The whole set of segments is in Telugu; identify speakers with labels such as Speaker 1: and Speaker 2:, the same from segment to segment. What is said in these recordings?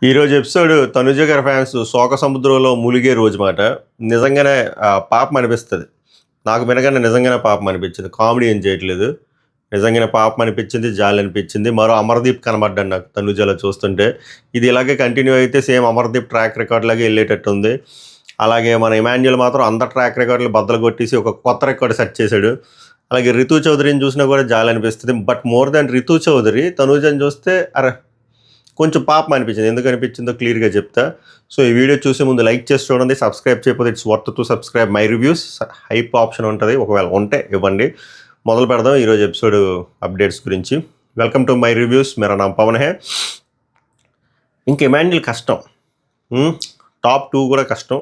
Speaker 1: ఈరోజు ఎపిసోడ్ తనుజ గారి ఫ్యాన్స్ శోక సముద్రంలో ములిగే రోజు మాట. నిజంగానే పాపం అనిపిస్తుంది. నాకు వినగానే నిజంగానే పాపం అనిపించింది. కామెడీ ఏం చేయట్లేదు. నిజంగానే పాపం అనిపించింది, జాలి అనిపించింది. మరో అమర్దీప్ కనబడ్డాడు నాకు తనుజలో చూస్తుంటే. ఇది ఇలాగే కంటిన్యూ అయితే సేమ్ అమర్దీప్ ట్రాక్ రికార్డ్ లాగే వెళ్ళేటట్టు ఉంది. అలాగే మన ఇమాన్యుయల్ మాత్రం అందరు ట్రాక్ రికార్డులు బద్దలు కొట్టేసి ఒక కొత్త రికార్డు సెట్ చేశాడు. అలాగే రితు చౌదరిని చూసినా కూడా జాలి అనిపిస్తుంది. But more than Ritu Chowdary తనుజని చూస్తే కొంచెం పాపం అనిపించింది. ఎందుకు అనిపించిందో క్లియర్గా చెప్తా. సో ఈ వీడియో చూసే ముందు లైక్ చేసి చూడండి. సబ్స్క్రైబ్ చేయకపోతే it's worth to subscribe my reviews. Hype option ఉంటుంది, ఒకవేళ ఉంటే ఇవ్వండి. మొదలు పెడదాం ఈరోజు ఎపిసోడ్ అప్డేట్స్ గురించి. Welcome to my reviews. మేరా నామ్ పవన్ హే. ఇంక ఇమాన్యుయల్ కష్టం, టాప్ 2 కూడా కష్టం.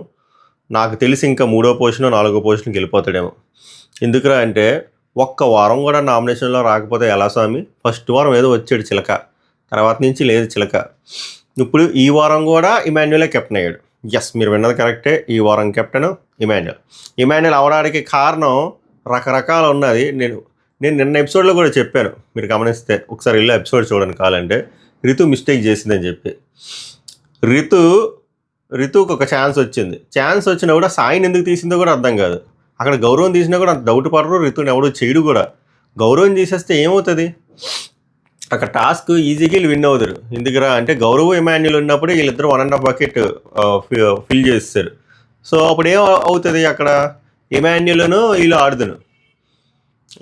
Speaker 1: నాకు తెలిసి ఇంకా 3వ పొజిషన్ 4వ పొజిషన్కి వెళ్ళిపోతాడేమో. ఎందుకురా అంటే ఒక్క వారం కూడా నామినేషన్లో రాకపోతే ఎలా స్వామి? ఫస్ట్ వారం ఏదో వచ్చాడు చిలక, తర్వాత నుంచి లేదు చిలక. ఇప్పుడు ఈ వారం కూడా ఇమాన్యుయలే కెప్టెన్ అయ్యాడు. ఎస్, మీరు విన్నది కరెక్టే. ఈ వారం కెప్టెన్ ఇమాన్యుయల్ అవడానికి కారణం రకరకాలు ఉన్నది. నేను నిన్న ఎపిసోడ్లో కూడా చెప్పాను, మీరు గమనిస్తే ఒకసారి వెళ్ళి ఎపిసోడ్ చూడండి కావాలంటే. రితు మిస్టేక్ చేసిందని చెప్పి రితుకు ఒక ఛాన్స్ వచ్చింది. ఛాన్స్ వచ్చినా కూడా సాయిని ఎందుకు తీసిందో కూడా అర్థం కాదు. అక్కడ గౌరవం తీసినా కూడా అంత డౌట్ పడరు. రితుని ఎవడో చేయడు కూడా. గౌరవం తీసేస్తే ఏమవుతుంది? అక్కడ టాస్క్ ఈజీగా వీళ్ళు విన్ అవుతారు. ఎందుకురా అంటే గౌరవ్ ఇమాన్యుయల్ ఉన్నప్పుడు వీళ్ళిద్దరు 1.5 బకెట్ ఫిల్ చేస్తారు. సో అప్పుడు ఏం అవుతుంది? అక్కడ ఇమాన్యుయల్ను వీళ్ళు ఆడుదును,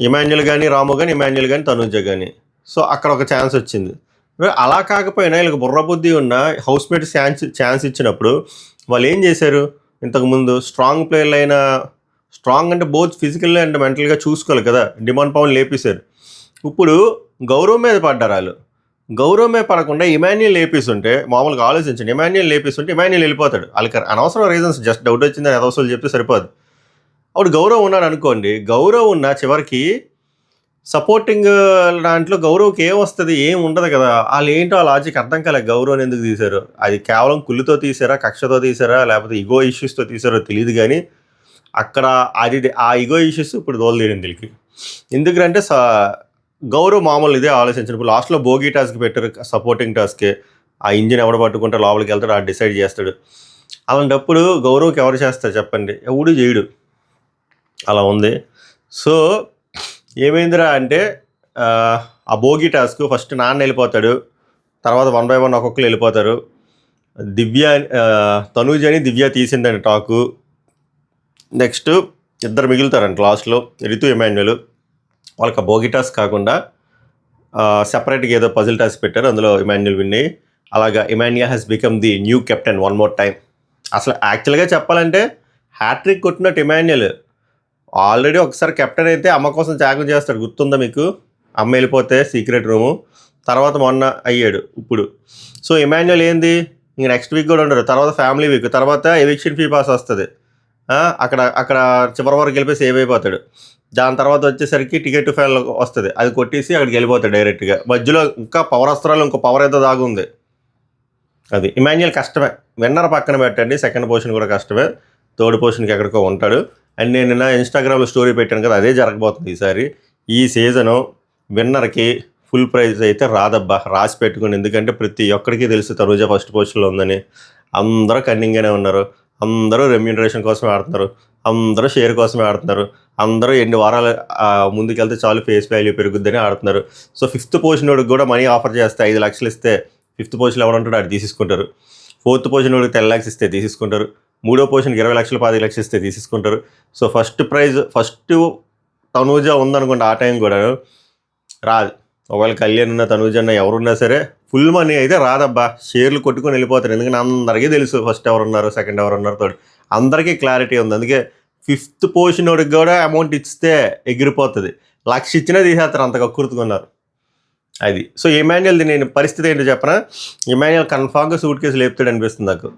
Speaker 1: ఇమాన్యుయల్ కానీ రాము కానీ ఇమాన్యుయల్ కానీ తనుజ కానీ. సో అక్కడ ఒక ఛాన్స్ వచ్చింది. అలా కాకపోయినా వీళ్ళకి బుర్రబుద్ధి ఉన్న హౌస్ మేట్ ఛాన్స్ ఇచ్చినప్పుడు వాళ్ళు ఏం చేశారు? ఇంతకుముందు స్ట్రాంగ్ ప్లేయర్లు అయినా, స్ట్రాంగ్ అంటే బోత్ ఫిజికల్ అండ్ మెంటల్గా చూసుకోవాలి కదా, డిమాండ్ పవన్ లేపేశారు. ఇప్పుడు గౌరవం మీద పడ్డారు వాళ్ళు. గౌరవం మీద పడకుండా ఇమాన్యుయల్ లేపేస్తుంటే, మామూలుగా ఆలోచించండి, ఇమాన్యుయల్ లేపేస్తుంటే ఇమాన్యుయల్ వెళ్ళిపోతాడు. వాళ్ళకి అనవసరం రీజన్స్, జస్ట్ డౌట్ వచ్చిందని అదవసరం చెప్తే సరిపోదు. అప్పుడు గౌరవం ఉన్నాడు అనుకోండి, గౌరవం ఉన్న చివరికి సపోర్టింగ్ దాంట్లో గౌరవ్కి ఏం వస్తుంది? ఏం ఉండదు కదా. వాళ్ళు ఏంటో ఆ లాజిక్ అర్థం కాలే. గౌరవం ఎందుకు తీశారు? అది కేవలం కుళ్ళుతో తీసారా, కక్షతో తీసారా, లేకపోతే ఇగో ఇష్యూస్తో తీసారో తెలియదు. కానీ అక్కడ ఆ ఇగో ఇష్యూస్ ఇప్పుడు దోలదీయడం తెలియదు. ఎందుకంటే గౌరవ్ మామూలు ఇదే ఆలోచించిన. ఇప్పుడు లాస్ట్లో బోగీ టాస్క్ పెట్టారు, సపోర్టింగ్ టాస్కే. ఆ ఇంజిన్ ఎవడ పట్టుకుంటే లోపలికి వెళ్తాడు, ఆ డిసైడ్ చేస్తాడు. అలాంటప్పుడు గౌరవ్కి ఎవరు చేస్తారు చెప్పండి? ఎవడు చేయడు. అలా ఉంది. సో ఏమైందిరా అంటే ఆ బోగీ టాస్క్ ఫస్ట్ నాన్న వెళ్ళిపోతాడు, తర్వాత 1 by 1 ఒక్కొక్కరు వెళ్ళిపోతారు. తనూజ్ అని దివ్య తీసిందని టాకు. నెక్స్ట్ ఇద్దరు మిగులుతారంట లాస్ట్లో, రితు ఇమాన్యుయల్. వాళ్ళకి బోగి టాస్క్ కాకుండా సెపరేట్గా ఏదో పజిల్ టాస్క్ పెట్టారు, అందులో ఇమాన్యుయల్ విన్ అయ్యి. అలాగా Emmanuel has become the new captain one more time. అసలు యాక్చువల్గా చెప్పాలంటే హ్యాట్రిక్ కొట్టినట్టు ఇమాన్యుయల్ ఆల్రెడీ ఒకసారి కెప్టెన్ అయితే అమ్మ కోసం త్యాగం చేస్తాడు, గుర్తుందా మీకు? అమ్మ వెళ్ళిపోతే సీక్రెట్ రూము, తర్వాత మొన్న అయ్యాడు ఇప్పుడు. సో ఇమాన్యుయల్ ఏంది, ఇంక నెక్స్ట్ వీక్ కూడా ఉండరు, తర్వాత ఫ్యామిలీ వీక్, తర్వాత ఎవిక్షన్ ఫీ పాస్ వస్తుంది. అక్కడ చివరి వరకు వెళ్ళిపోయి సేవ్ అయిపోతాడు. దాని తర్వాత వచ్చేసరికి టికెట్ టు ఫైనల్ వస్తుంది, అది కొట్టేసి అక్కడికి వెళ్ళిపోతాడు డైరెక్ట్గా. మధ్యలో ఇంకా పవర్ అస్త్రాలు, ఇంకో పవర్ ఏదో దాగుంది. అది ఇమాన్యుయల్ కష్టమే. విన్నర్ పక్కన పెట్టండి, సెకండ్ పొజిషన్ కూడా కష్టమే, థర్డ్ పొజిషన్కి ఎక్కడికో ఉంటాడు. అండ్ నేను నిన్న ఇన్స్టాగ్రామ్లో స్టోరీ పెట్టాను కదా, అదే జరగబోతుంది ఈసారి. ఈ సీజను విన్నర్కి ఫుల్ ప్రైజ్ అయితే రాదబ్బా, రాసి పెట్టుకుని. ఎందుకంటే ప్రతి ఒక్కడికి తెలుసు తనుజ ఫస్ట్ పొజిషన్లో ఉందని. అందరూ కన్నింగ్గానే ఉన్నారు, అందరూ రెమ్యూనరేషన్ కోసమే ఆడుతున్నారు, అందరూ షేర్ కోసమే ఆడుతున్నారు, అందరూ ఎన్ని వారాలు ముందుకెళ్తే చాలు ఫేస్ వాల్యూ పెరుగుద్దని ఆడుతున్నారు. సో 5th పొజిషన్ వాడికి కూడా మనీ ఆఫర్ చేస్తే 5 లక్షలు ఇస్తే 5th పొజిషన్ ఎవడంటాడు అది తీసేసుకుంటారు. 4th పొజిషన్ వాడికి 10 lakhs ఇస్తే తీసేసుకుంటారు. 3వ పొజిషన్కి 20 లక్షలు 10 లక్షలు ఇస్తే తీసేసుకుంటారు. So first prize first Tanuja ఉందనుకోండి, ఆ టైం కూడా రాదు. ఒకవేళ కళ్యాణ్ ఉన్న తనూజ అన్న ఎవరున్నా సరే ఫుల్ మనీ అయితే రాదబ్బా, షేర్లు కొట్టుకొని వెళ్ళిపోతారు. ఎందుకంటే అందరికీ తెలుసు ఫస్ట్ ఎవరున్నారు, సెకండ్ ఎవరున్నారు, థర్డ్ అందరికీ క్లారిటీ ఉంది. అందుకే 5th పొజిషన్ వాడికి కూడా అమౌంట్ ఇస్తే ఎగిరిపోతుంది. 1 లక్ష ఇచ్చినా తీసేస్తారు, అంత కక్కుర్తుకున్నారు అది. సో ఇమాన్యుయల్ది నేను పరిస్థితి ఏంటో చెప్పనా, ఇమాన్యుయల్ కన్ఫామ్గా సూట్ కేసు లేపుతాడు అనిపిస్తుంది నాకు.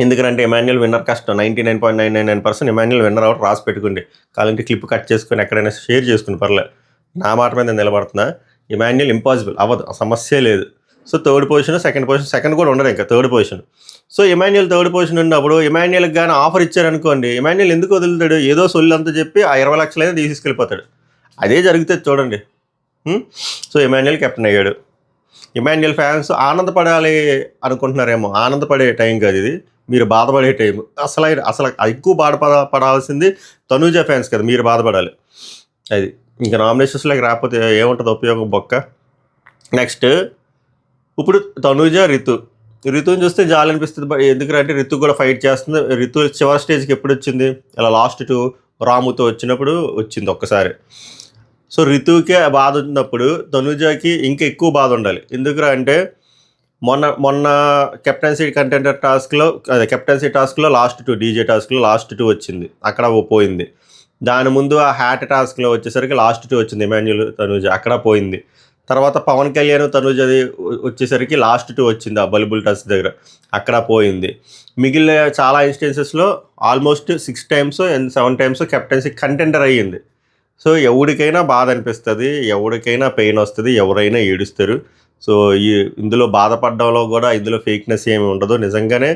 Speaker 1: ఎందుకంటే ఇమాన్యుయల్ విన్నర్ కష్టం. 99.999% ఇమాన్యుయల్ విన్నర్ అవుట్ రాసి పెట్టుకోండి. కావాలంటే క్లిప్ కట్ చేసుకొని ఎక్కడైనా షేర్ చేసుకుని పర్లేదు, నా మాట మీద నేను నిలబడుతున్నా. ఇమాన్యుయల్ ఇంపాసిబుల్ అవ్వదు, సమస్య లేదు. సో థర్డ్ పొజిషన్, సెకండ్ కూడా ఉండదు, ఇంకా third position. So Emmanuel third position ఉన్నప్పుడు ఇమాన్యుయల్కి కానీ ఆఫర్ ఇచ్చారనుకోండి, ఇమాన్యుయల్ ఎందుకు వదులుతాడు? ఏదో సొల్లు అంతా చెప్పి ఆ 20 లక్షలైనా తీసుకెళ్ళిపోతాడు. అదే జరుగుతుంది చూడండి. సో ఇమాన్యుయల్ కెప్టెన్ అయ్యాడు. ఇమాన్యుయల్ ఫ్యాన్స్ ఆనందపడాలి అనుకుంటున్నారేమో, ఆనందపడే టైం కాదు ఇది, మీరు బాధపడే టైం. అసలు ఎక్కువ బాధపడాల్సింది తనూజ ఫ్యాన్స్ కదా, మీరు బాధపడాలి. అది ఇంకా నామినేషన్స్లోకి రాకపోతే ఏముంటుంది ఉపయోగం, బొక్క. నెక్స్ట్ ఇప్పుడు తనూజ, రితుని చూస్తే జాలి అనిపిస్తుంది. ఎందుకంటే రితు కూడా ఫైట్ చేస్తుంది. రితు చివరి స్టేజ్కి ఎప్పుడు వచ్చింది, ఇలా లాస్ట్ 2 రాముతో వచ్చినప్పుడు వచ్చింది ఒక్కసారి. సో రితుకే బాధ ఉన్నప్పుడు తనూజకి ఇంకా ఎక్కువ బాధ ఉండాలి. ఎందుకంటే మొన్న కెప్టెన్సీ కంటెండర్ టాస్క్లో, కెప్టెన్సీ టాస్క్లో లాస్ట్ 2, డీజే టాస్క్లో లాస్ట్ 2 వచ్చింది, అక్కడ పోయింది. దాని ముందు ఆ హ్యాట్ టాస్క్లో వచ్చేసరికి లాస్ట్ 2 వచ్చింది ఇమాన్యుయల్, తనూజ, అక్కడ పోయింది. తర్వాత పవన్ కళ్యాణ్, తనూజది వచ్చేసరికి లాస్ట్ 2 వచ్చింది ఆ బల్బుల్ టాస్క్ దగ్గర, అక్కడ పోయింది. మిగిలిన చాలా ఇన్స్టెన్సెస్లో almost 6 times and 7 times captaincy contender అయ్యింది. సో ఎవరికైనా బాధ అనిపిస్తుంది, ఎవరికైనా పెయిన్ వస్తుంది, ఎవరైనా ఏడుస్తారు. సో ఇందులో బాధపడడంలో కూడా ఇందులో ఫేక్నెస్ ఏమి ఉండదు. నిజంగానే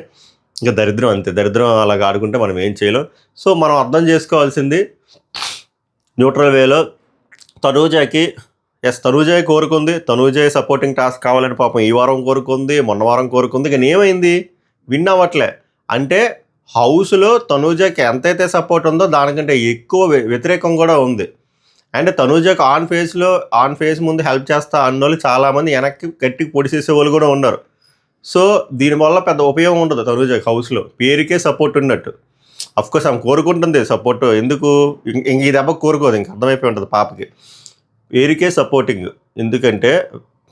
Speaker 1: ఇంకా దరిద్రం, అంతే దరిద్రం. అలాగ ఆడుకుంటే మనం ఏం చేయలేం. సో మనం అర్థం చేసుకోవాల్సింది న్యూట్రల్ వేలో తనూజకి, తనూజే కోరుకుంది, తనూజే సపోర్టింగ్ టాస్క్ కావాలని పాపం ఈ వారం కోరుకుంది, మొన్న వారం కోరుకుంది, కానీ ఏమైంది, విన్ అవ్వట్లే. అంటే హౌస్లో తనూజకి ఎంతైతే సపోర్ట్ ఉందో దానికంటే ఎక్కువ వ్యతిరేకం కూడా ఉంది. అండ్ తనూజకి ఆన్ ఫేస్ ముందు హెల్ప్ చేస్తా అన్నోళ్ళు చాలామంది వెనక్కి గట్టికి పొడిసేసే వాళ్ళు కూడా ఉన్నారు. సో దీనివల్ల పెద్ద ఉపయోగం ఉండదు తనూజకి హౌస్లో, పేరుకే సపోర్ట్ ఉన్నట్టు. అఫ్కోర్స్ ఆమె కోరుకుంటుంది సపోర్ట్, ఎందుకు ఇంక ఈ దెబ్బకు కోరుకోదు, ఇంక అర్థమైపోయి ఉంటుంది పాపకి. పేరుకే సపోర్టింగ్, ఎందుకంటే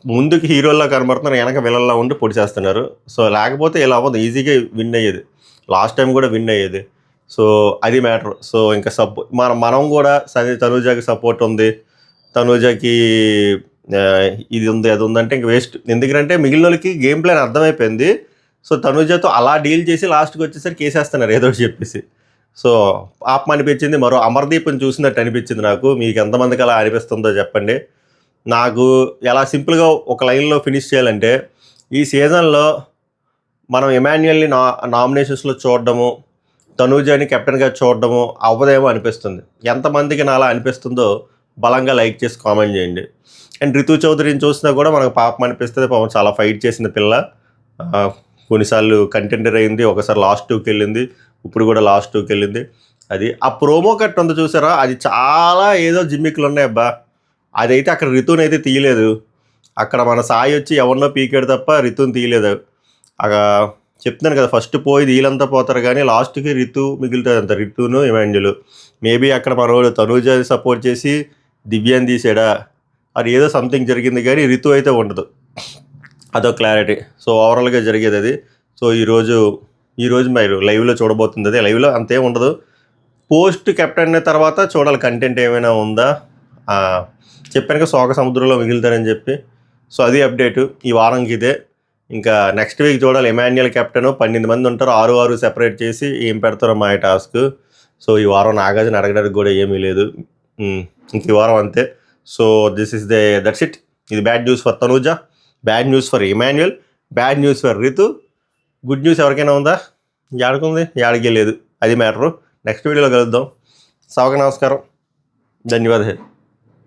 Speaker 1: ముందుకి హీరోల్లా కనబడుతున్నారు, వెనక విలన్లా ఉండి పొడిచేస్తున్నారు. సో లేకపోతే ఇలా అవ్వదు, ఈజీగా విన్ అయ్యేది. లాస్ట్ టైం కూడా విన్ అయ్యేది. సో అది మ్యాటర్. సో ఇంకా మనం కూడా తనూజకి సపోర్ట్ ఉంది, తనూజకి ఇది ఉంది అది ఉందంటే ఇంక వేస్ట్. ఎందుకంటే మిగిలిన వాళ్ళకి గేమ్ ప్లాన్ అర్థమైపోయింది. సో తనూజతో అలా డీల్ చేసి లాస్ట్కి వచ్చేసరికి వేసేస్తున్నారు ఏదో చెప్పేసి. సో పాపం అనిపించింది. మరో అమర్దీప్ని చూసినట్టు అనిపించింది నాకు. మీకు ఎంతమందికి అలా అనిపిస్తుందో చెప్పండి. నాకు ఎలా సింపుల్గా ఒక లైన్లో ఫినిష్ చేయాలంటే, ఈ సీజన్లో మనం ఇమాన్యుయల్ని నామినేషన్స్లో చూడడము, తనూజని కెప్టెన్గా చూడడము అవ్వదేమో అనిపిస్తుంది. ఎంతమందికి నా అలా అనిపిస్తుందో బలంగా లైక్ చేసి కామెంట్ చేయండి. అండ్ రితు చౌదరిని చూసినా కూడా మనకు పాపం అనిపిస్తుంది. పాపం చాలా ఫైట్ చేసిన పిల్ల, కొన్నిసార్లు కంటెండర్ అయింది, ఒకసారి లాస్ట్ 2కి వెళ్ళింది, ఇప్పుడు కూడా లాస్ట్ 2కి వెళ్ళింది. అది ఆ ప్రోమో కట్ ఉంది చూసారా, అది చాలా ఏదో జిమ్మిక్లు ఉన్నాయి అబ్బా. అదైతే అక్కడ రితుని అయితే తీయలేదు. అక్కడ మన సాయి వచ్చి ఎవరినో పీకాడు తప్ప రితుని తీయలేదు. చెప్తున్నాను కదా, ఫస్ట్ పోయి వీళ్ళంతా పోతారు కానీ లాస్ట్కి రితు మిగులుతుంది అంత, రితును ఇమాన్యుయల్. మేబీ అక్కడ మనోడు తనూజ సపోర్ట్ చేసి దివ్యాన్ని తీసాడా, అది ఏదో సంథింగ్ జరిగింది కానీ రితు అయితే ఉండదు, అదో క్లారిటీ. సో ఓవరాల్గా జరిగేది అది. సో ఈరోజు మీరు లైవ్లో చూడబోతుంది అది. లైవ్లో అంతేం ఉండదు, పోస్ట్ కెప్టెన్ తర్వాత చూడాలి కంటెంట్ ఏమైనా ఉందా. చెప్పాను కదా శోక సముద్రంలో మిగులుతారని చెప్పి. సో అది అప్డేటు ఈ వారంకి ఇదే. ఇంకా నెక్స్ట్ వీక్ చూడాలి. ఇమాన్యుయల్ కెప్టెన్ 12 మంది ఉంటారు, 6 సెపరేట్ చేసి ఏం పెడతారో మా టాస్క్. సో ఈ వారం నాగార్జున అడగడానికి కూడా ఏమీ లేదు, ఇంక ఈ వారం అంతే. So that's it. ఇది bad news for Tanuja, bad news for Emmanuel, bad news for Ritu. Good news ఎవరికైనా ఉందా? యాడుకుంది, యాడికే లేదు. అది మ్యాటరు. నెక్స్ట్ వీడియోలో కలుద్దాం. సభకు నమస్కారం, ధన్యవాదాలు.